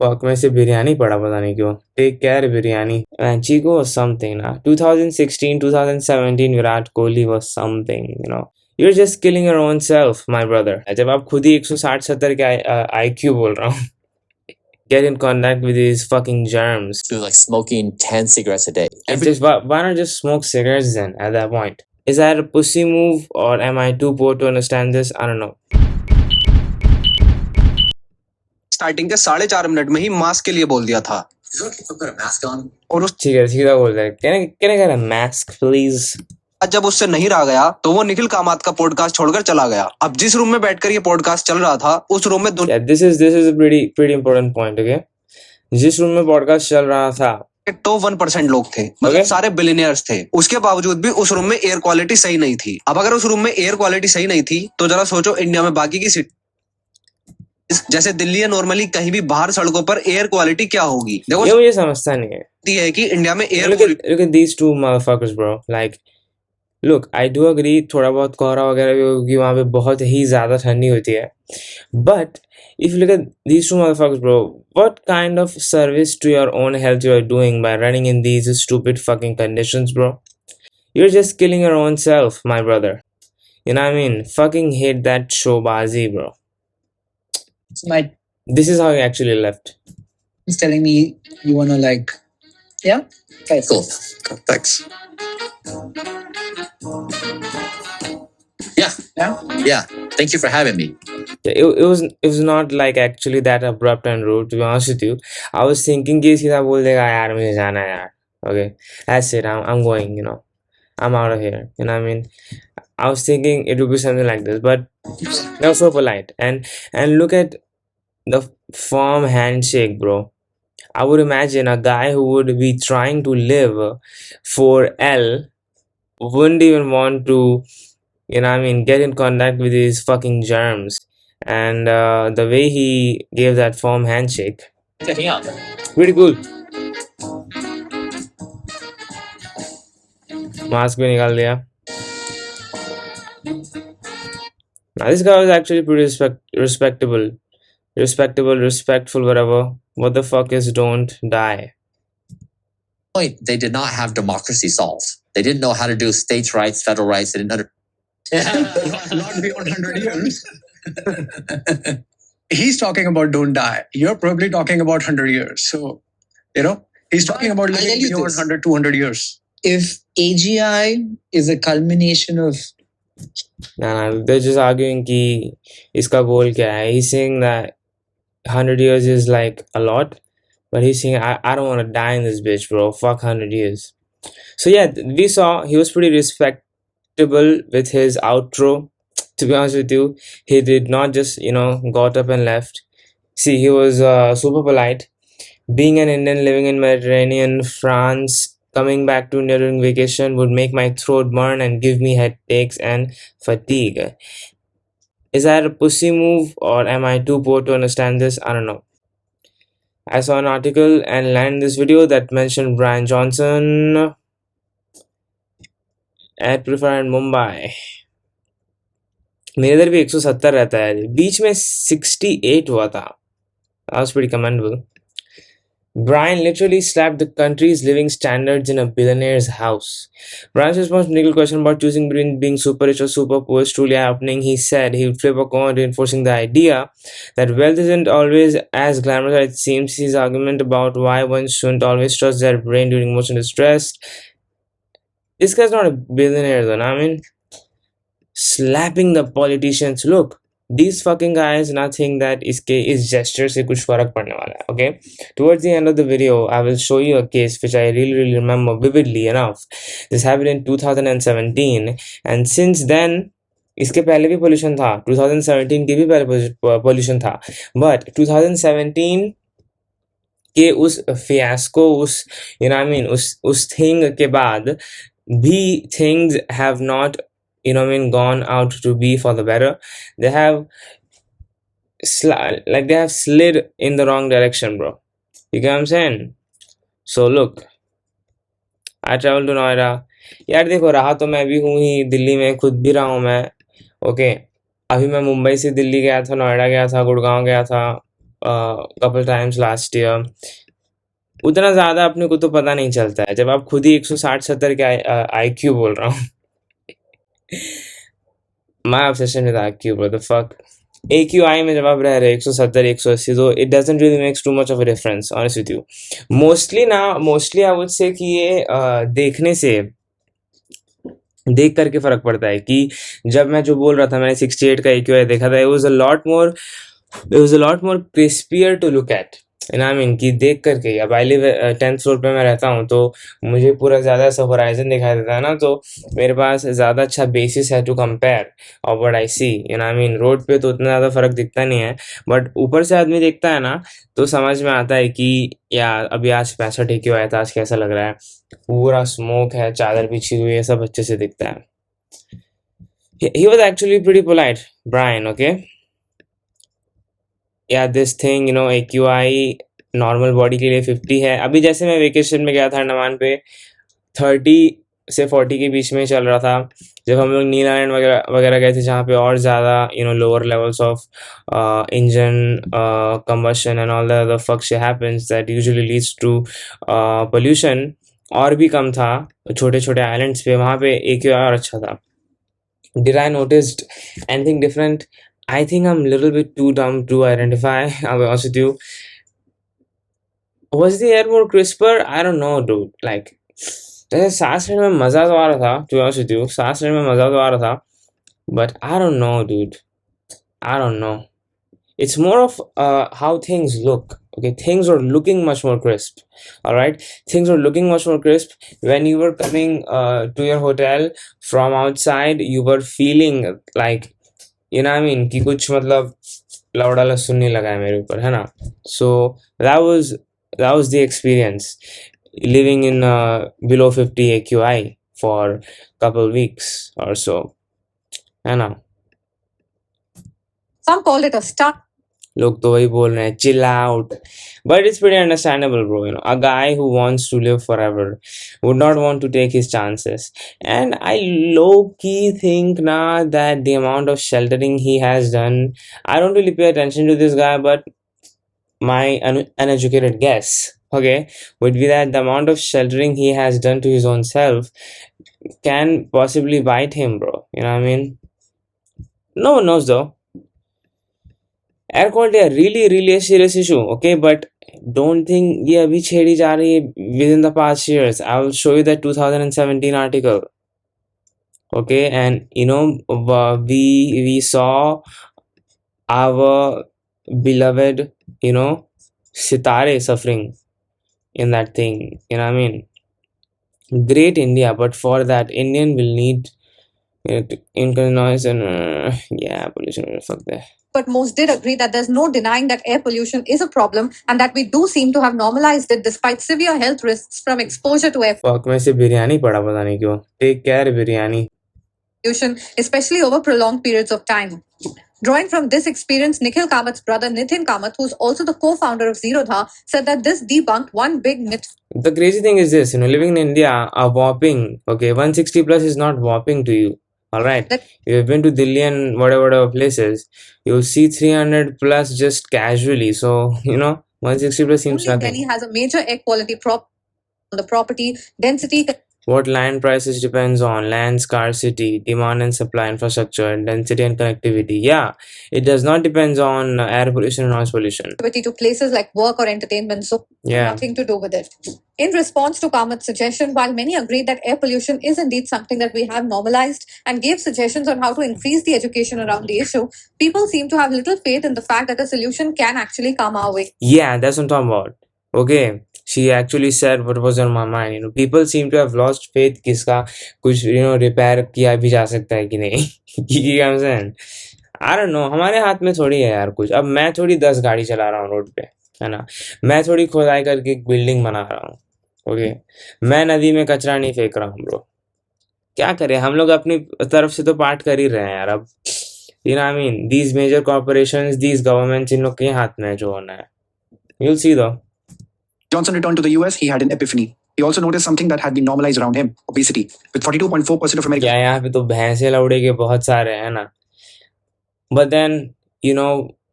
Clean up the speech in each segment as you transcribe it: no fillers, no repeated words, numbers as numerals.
fuck में से बिरयानी पड़ा पता नहीं क्यों. Take care biryani. And Chico was something ना. 2016, 2017 Virat Kohli was something, you know. You're just killing your own self, my brother. जब आप खुद ही 160-70 के IQ बोल रहा हूँ. Get in contact with these fucking germs. To like smoking 10 cigarettes a day. And just why not just smoke cigarettes then at that point? Is that a pussy move or am I too poor to understand this? I don't know. Starting के 4.5 minute में ही mask के लिए बोल दिया था और उस ठीक है बोल रहा है. Can I get a mask please? जब उससे नहीं रहा गया तो वो निखिल कामत का पॉडकास्ट छोड़कर चला गया. अब जिस रूम में बैठकर ये पॉडकास्ट चल रहा था उस रूम में Yeah, this is a pretty important point, okay? जिस रूम में पॉडकास्ट चल रहा था टॉप 1% लोग थे, मतलब सारे बिलियनियर्स थे. उसके बावजूद भी उस रूम में एयर क्वालिटी सही नहीं थी. अब अगर उस रूम में एयर क्वालिटी सही नहीं थी तो जरा सोचो इंडिया में बाकी की सिटी जैसे दिल्ली या नॉर्मली कहीं भी बाहर सड़कों पर एयर क्वालिटी क्या होगी. देखो ये मुझे समझता नहीं है कि इंडिया में air look at these two motherfuckers bro. Like look, I do agree थोड़ा बहुत कोहरा वगैरह भी होगी वहाँ पे बहुत ही ज़्यादा ठंडी होती है. But if you look at these two motherfuckers bro, what kind of service to your own health you are doing by running in these stupid fucking conditions bro? You're just killing your own self, my brother. You know what I mean? Fucking hate that showbazi bro. This is how he actually left. He's telling me you wanna like, yeah, okay, Cool. Thanks. Yeah. Thank you for having me. Yeah, it was not like actually that abrupt and rude, to be honest with you. I was thinking कि सीधा बोल देगा यार मुझे जाना है यार. Okay, that's it. I'm going. You know, I'm out of here. You know what I mean? I was thinking it would be something like this, but they were so polite. And look at the firm handshake, bro. I would imagine a guy who would be trying to live for L wouldn't even want to, you know what I mean, get in contact with these fucking germs. And the way he gave that firm handshake, Checking out. pretty cool. Mask भी निकाल दिया. Now this guy was actually pretty respectful, whatever. What the fuck is don't die? Point, they did not have democracy solved. They didn't know how to do states' rights, federal rights. They didn't not beyond 100 years. He's talking about don't die. You're probably talking about 100 years. So, you know, he's talking about living beyond 100, 200 years. If AGI is a culmination of... Nah, they're just arguing कि इसका goal क्या है. He's saying that 100 years is like a lot, but he's saying I don't want to die in this bitch, bro. Fuck 100 years. So yeah, we saw he was pretty respectable with his outro. To be honest with you, he did not just, you know, got up and left. See, he was super polite. Being an Indian living in Mediterranean France, coming back to India during vacation would make my throat burn and give me headaches and fatigue. Is that a pussy move or am I too poor to understand this? I don't know. I saw an article and landed this video that mentioned Brian Johnson at Prefer in Mumbai. मेरे इधर भी 170 रहता है, बीच में 68 हुआ था. That was pretty commendable. Brian literally slapped the country's living standards in a billionaire's house. Brian's response to Nick's question about choosing between being super rich or super poor is truly eye-opening. He said he would flip a coin, reinforcing the idea that wealth isn't always as glamorous as it seems. His argument about why one shouldn't always trust their brain during emotional distress. This guy's not a billionaire though, I mean, slapping the politicians. Look, these fucking guys not think that is gesture से कुछ फर्क पड़ने वाला है. Okay, towards the end of the video I will show you a case which I really remember vividly enough. This happened in 2017 and since then इसके पहले भी pollution था, 2017 के भी पहले pollution था, but 2017 के उस fiasco, उस you know what I mean, उस thing के बाद भी things have not, you know what I mean, gone out to be for the better. They have slid in the wrong direction, bro. You get what I'm saying? So look, I traveled to Noida. यार देखो, रहा तो मैं भी हूँ ही, दिल्ली में खुद भी रहा हूँ मैं. ओके, अभी मैं मुंबई से दिल्ली गया था, नोएडा गया था, गुड़गांव गया था. couple times last year. उतना ज़्यादा अपने को तो पता नहीं चलता है जब आप खुद ही 160-70 के IQ बोल रहा हूँ. My obsession with IQ, what the fuck. AQI में जब आप रह रहे 170-180 तो it doesn't really makes too much of a difference, honest with you. Mostly I would say कि ये देखने से देख करके फर्क पड़ता है कि जब मैं जो बोल रहा था मैंने 68 का AQI देखा था, it was a lot more crispier to look at. I mean कि देख करके अब I live 10th फ्लोर पे मैं रहता हूँ तो मुझे पूरा ज़्यादा ऐसा होराइजन दिखाई देता है ना, तो मेरे पास ज़्यादा अच्छा बेसिस है टू कंपेयर और what I see. I mean road पे तो उतना ज़्यादा फ़र्क दिखता नहीं है, बट ऊपर से आदमी देखता है ना तो समझ में आता है कि यार अभी आज 65 AQI आया था, आज कैसा लग रहा है, पूरा स्मोक है, चादर बिछी हुई है, सब अच्छे से दिखता है. He was actually pretty polite, Brian, okay? Yeah, this thing, AQI normal body के लिए 50 है. अभी जैसे मैं वेकेशन में गया था अंडमान पे 30 से 40 के बीच में चल रहा था. जब हम लोग नील आइलैंड वगैरह गए थे जहाँ पे और ज़्यादा lower levels of engine combustion and all the other fuck shit happens that usually leads to pollution, और भी कम था छोटे छोटे आइलैंड्स पे, वहाँ पे AQI और अच्छा था. Did I noticed anything different? I think I'm a little bit too dumb to identify. I'll be honest with you. Was the air more crisper? I don't know, dude. Like, जैसे सांस लेने में मज़ा तो आ रहा था, to be honest with you. सांस लेने में मज़ा तो आ रहा था, but I don't know, dude. I don't know. It's more of how things look. Okay, things are looking much more crisp. All right, things are looking much more crisp. When you were coming to your hotel from outside, you were feeling like, I mean, कि कुछ मतलब लौड़ा लहसुन नहीं लगा है मेरे ऊपर, है ना? So that was the experience living in below 50 AQI for couple weeks or so, है ना? Some called it a stunt. लोग तो वही बोल रहे हैं chill out, but it's pretty understandable, bro. A guy who wants to live forever would not want to take his chances, and I low-key think now that the amount of sheltering he has done, I don't really pay attention to this guy, but my uneducated guess, okay, would be that the amount of sheltering he has done to his own self can possibly bite him, bro. You know what I mean? No one knows though. Air quality is really a serious issue, okay, but don't think ये अभी छेड़ी जा रही है within the past years. I will show you that 2017 article, okay, and we saw our beloved Sitare suffering in that thing. You know what I mean? Great India, but for that Indian will need increase noise and pollution. Fuck that. But most did agree that there's no denying that air pollution is a problem and that we do seem to have normalized it despite severe health risks from exposure to air Fuck, मैं से बिरयानी पड़ा पता नहीं क्यों. Take care biryani. pollution, especially over prolonged periods of time. Drawing from this experience, Nikhil Kamat's brother Nitin Kamath, who's also the co-founder of Zerodha, said that this debunked one big myth. The crazy thing is this, living in India, a whopping, 160 plus is not whopping to you. All right. You've been to Delhi and whatever places, you'll see 300 plus just casually. So, 160 plus seems Only nothing. Delhi has a major air quality problem on the property density. What land prices depends on land scarcity, demand and supply, infrastructure, density and connectivity. Yeah, it does not depend on air pollution and noise pollution. To places like work or entertainment, so Yeah. nothing to do with it. In response to Kamat's suggestion, while many agreed that air pollution is indeed something that we have normalized and gave suggestions on how to increase the education around the issue, people seem to have little faith in the fact that a solution can actually come our way. Yeah, that's what I'm talking about. Okay, she actually said what was on my mind. People seem to have lost faith कि इसका कुछ repair किया भी जा सकता है कि नहीं. I'm saying, I don't know. हमारे हाथ में थोड़ी है यार कुछ. अब मैं थोड़ी 10 गाड़ी चला रहा हूँ रोड पे, है ना. मैं थोड़ी खोदाई करके एक बिल्डिंग बना रहा हूँ. ओके, मैं नदी में कचरा नहीं फेंक रहा हूँ ब्रो. क्या करें, हम लोग अपनी तरफ से तो पार्ट कर ही रहे हैं यार. अब I mean, these major corporations, these governments, इन लोग के हाथ में है जो होना है. You'll see though. Johnson returned to the US, he had an epiphany. He also noticed something that had been normalized around him, obesity, with 42.4% of Americans. यहाँ पे तो भैंसे लौड़े के बहुत सारे हैं ना. But then,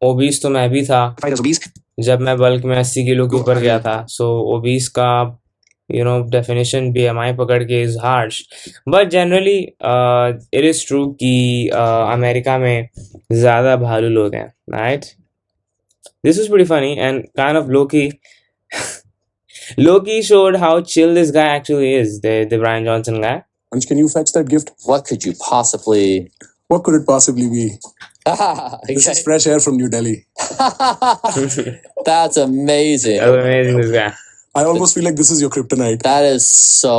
ओबीस तो मैं भी था Fighters obese. जब मैं बल्क में 80 किलो के ऊपर गया था. सो ओबीस का डेफिनेशन बीएमआई पकड़ के is harsh, but generally it is true कि अमेरिका में ज्यादा भालू लोग हैं, right? This was pretty funny and kind of low-key showed how chill this guy actually is, the Brian Johnson guy. Ansh, can you fetch that gift? What could you possibly? What could it possibly be? This is fresh air from New Delhi. That's amazing. That was amazing, this guy. I almost feel like this is your kryptonite. That is so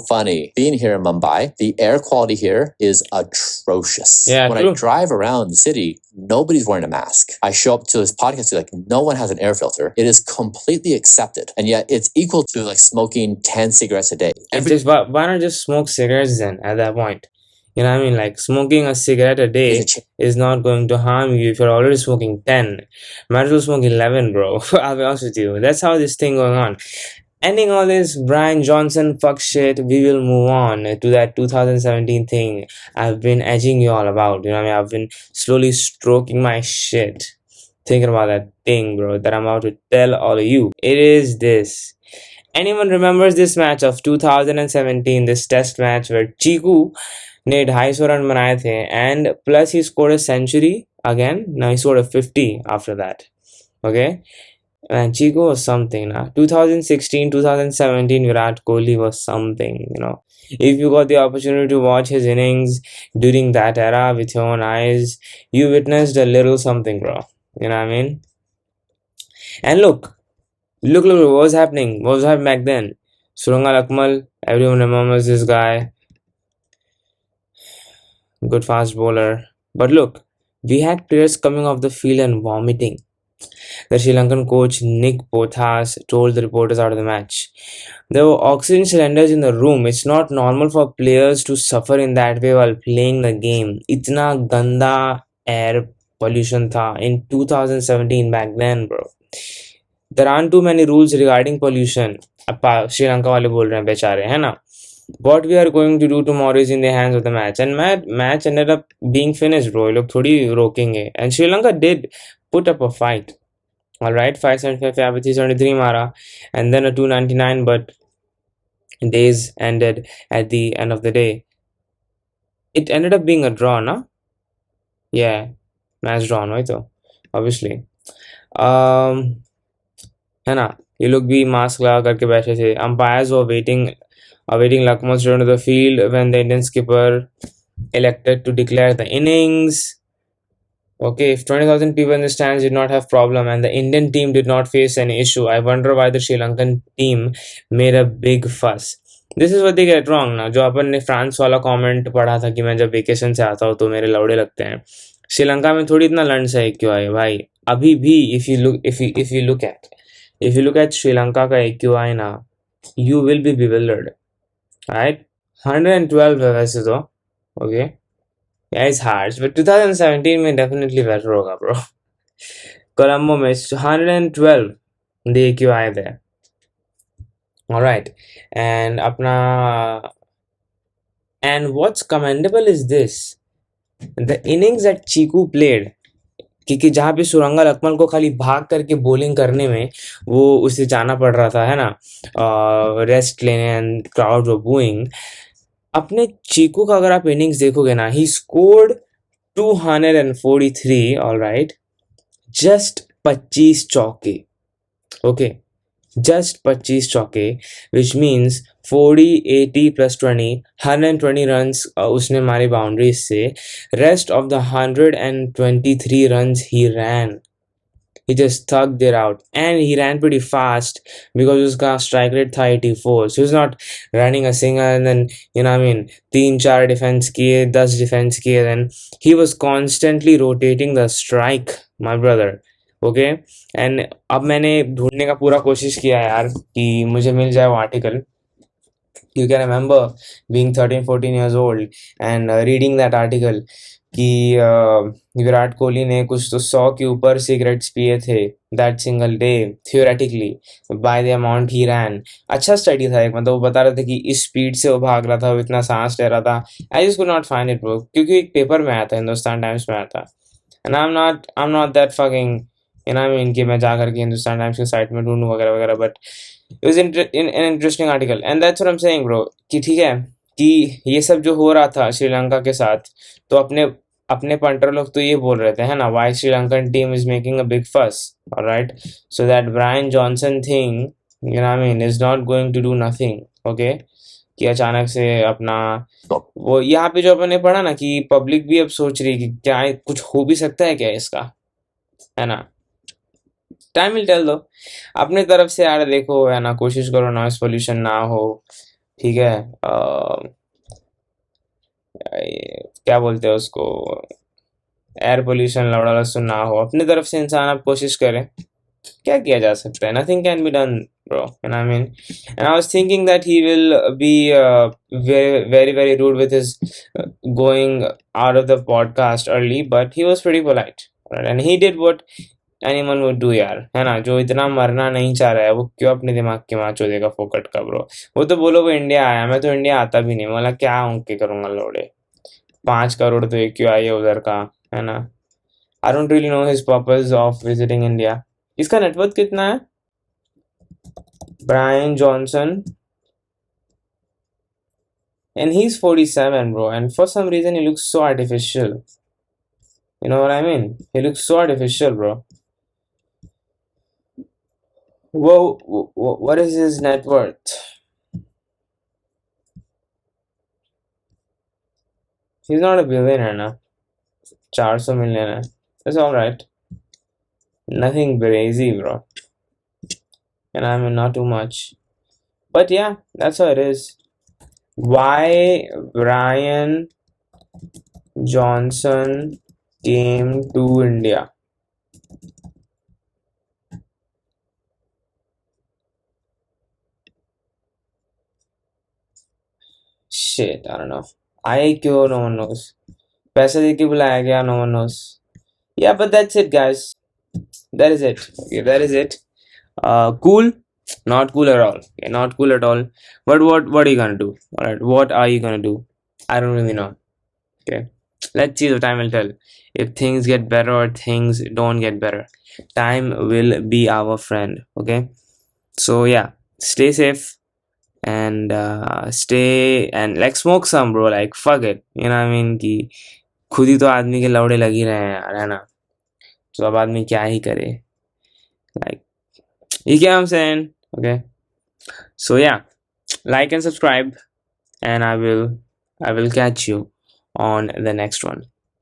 funny. Being here in Mumbai, the air quality here is atrocious. Yeah, when true. I drive around the city, nobody's wearing a mask. I show up to this podcast, like no one has an air filter. It is completely accepted, and yet it's equal to like smoking 10 cigarettes a day. And just why not just smoke cigarettes then at that point? You know what I mean? Like smoking a cigarette a day Is a ch- is not going to harm you if you're already smoking 10. Might as well smoke 11, bro. I'll be honest with you. That's how this thing going on. Ending all this Brian Johnson fuck shit, we will move on to that 2017 thing I've been edging you all about. You know what I mean? I've been slowly stroking my shit, thinking about that thing, bro, that I'm about to tell all of you. It is this. Anyone remembers this match of 2017, this test match where Chiku ने 250 run बनाए थे and plus he scored a century again. Now he scored a 50 after that. Okay, and Chico was something. Now 2016, 2017 Virat Kohli was something. If you got the opportunity to watch his innings during that era with your own eyes, you witnessed a little something, bro. You know what I mean? And look what was happening. What was happening back then? Suranga Lakmal, everyone remembers this guy. Good fast bowler. But look, we had players coming off the field and vomiting. The Sri Lankan coach Nick Pothas told the reporters out of the match. There were oxygen cylinders in the room. It's not normal for players to suffer in that way while playing the game. Itna ganda air pollution tha in 2017 back then, bro. There aren't too many rules regarding pollution. Sri Lanka wale bol rahe hain bechare, hai na? What we are going to do tomorrow is in the hands of the match. And match ended up being finished, bro. Look, thodi rokenge. And Sri Lanka did put up a fight. All right, 575 with 373 mara, and then a 299. But days ended at the end of the day. It ended up being a draw, na? Yeah, match draw, no? Ito, obviously. है ना? ये लोग भी mask लगा करके बैठे थे. Umpires were awaiting Lakmal's return to the field when the Indian skipper elected to declare the innings. Okay, if 20,000 people in the stands did not have problem and the Indian team did not face any issue, I wonder why the Sri Lankan team made a big fuss. This is what they get wrong ना. जो अपन ने France वाला comment पढ़ा था कि मैं जब vacation से आता हूँ तो मेरे लौड़े लगते हैं. श्रीलंका में थोड़ी इतना लंच है क्यों है भाई? अभी भी if you look at Sri Lanka का AQI ना, you will be bewildered. Right? 112 है वैसे तो. Okay. Yeah, it's hard. But 2017 में definitely better होगा, bro. Colombo में 112 the AQI there. Alright. And what's commendable is this. The innings that Chiku played, क्योंकि जहाँ पे सुरंगा लक्ष्मण को खाली भाग करके बॉलिंग करने में वो उसे जाना पड़ रहा था, है ना, रेस्ट लेने, एंड क्राउड वर बूइंग. अपने चीकू का अगर आप इनिंग्स देखोगे ना, ही स्कोर्ड 243, ऑलराइट, जस्ट 25 चौके. ओके, just 25 चौके, which means 40, 80 plus 20, 120 runs उसने मारी बाउंड्रीज से. Rest of the 123 runs he ran. He just thugged it out, and he ran pretty fast because उसका strike rate था 84. So he's not running a single and then, you know what I mean, 3-4 defense किए, 10 defense किए. Then he was constantly rotating the strike, my brother. Okay, and अब मैंने ढूंढने का पूरा कोशिश किया यार कि मुझे मिल जाए वो article. You can remember being 13-14 years old and reading that article कि विराट कोहली ने कुछ तो 100 के ऊपर सिगरेट्स पिए थे that single day theoretically by the amount he ran. अच्छा स्टडी था एक, मतलब वो बता रहे थे कि इस स्पीड से वो भाग रहा था, वो इतना सांस ले रहा था. I just could not find it, क्योंकि एक पेपर में आया था, हिंदुस्तान टाइम्स में आया था. and I'm not that fucking, you know what I mean, कि मैं जा करके हिंदुस्तान टाइम्स के साइट में ढूंढूं वगैरह वगैरह, but it was an interesting article, and that's what I'm saying bro, कि ठीक है कि ये सब जो हो रहा था श्रीलंका के साथ, तो अपने अपने पंटर लोग तो ये बोल रहे थे, है ना, why Sri Lankan team is making a big fuss, all right, so that Brian Johnson thing, you know what I mean, is not going to do nothing, okay, कि अचानक से अपना वो यहाँ पे जो अपन ने पढ़ा ना कि पब्लिक भी अब सोच रही है कि क्या कुछ हो भी सकता है क्या इसका, है ना, टाइम विल टेल दो, अपने तरफ से यार देखो, है ना, कोशिश करो नॉइस पोल्यूशन ना हो, ठीक है, क्या बोलते हैं उसको, एयर पोल्यूशन लौड़ा लहसुन ना हो, अपने तरफ से इंसान आप कोशिश करें, क्या किया जा सकता है, nothing can be done bro, and I mean, and I was thinking that he will be very very very rude with his going out of the podcast early, but he was pretty polite, right? And he did what anyone would do यार, है ना, जो इतना मरना नहीं चाह रहा है वो क्यों अपने दिमाग के माचो देगा फोकट का ब्रो, वो तो बोलो वो इंडिया आया, मैं तो इंडिया आता भी नहीं, मतलब क्या उनके करूंगा लोड़े, 5 करोड़ तो एक क्यों आई है उधर का, है ना, I don't really know his purpose of visiting India, इसका नेटवर्थ कितना है, Brian Johnson, and he's 47 bro, and for some reason he looks so artificial, you know what I mean, he looks so artificial bro. Whoa, what is his net worth? He's not a billionaire now. 400 million. That's all right. Nothing crazy, bro. And I mean, not too much. But yeah, that's how it is. Why Brian Johnson came to India? Shit, I don't know. I क्यों, no one knows. पैसे देके बुलाया गया, no one knows. Yeah, but that's it, guys. That is it. Okay, that is it. Cool? Not cool at all. Okay, not cool at all. But what are you gonna do? Alright, what are you gonna do? I don't really know. Okay. Let's see, the time will tell. If things get better or things don't get better. Time will be our friend. Okay. So yeah, stay safe and stay and like smoke some bro, like fuck it, you know what I mean, कि खुद ही तो आदमी के लौड़े लग ही रहे हैं यार, है ना, तो अब आदमी क्या ही करे, like you get what I'm saying, okay, so yeah, like and subscribe, and I will catch you on the next one.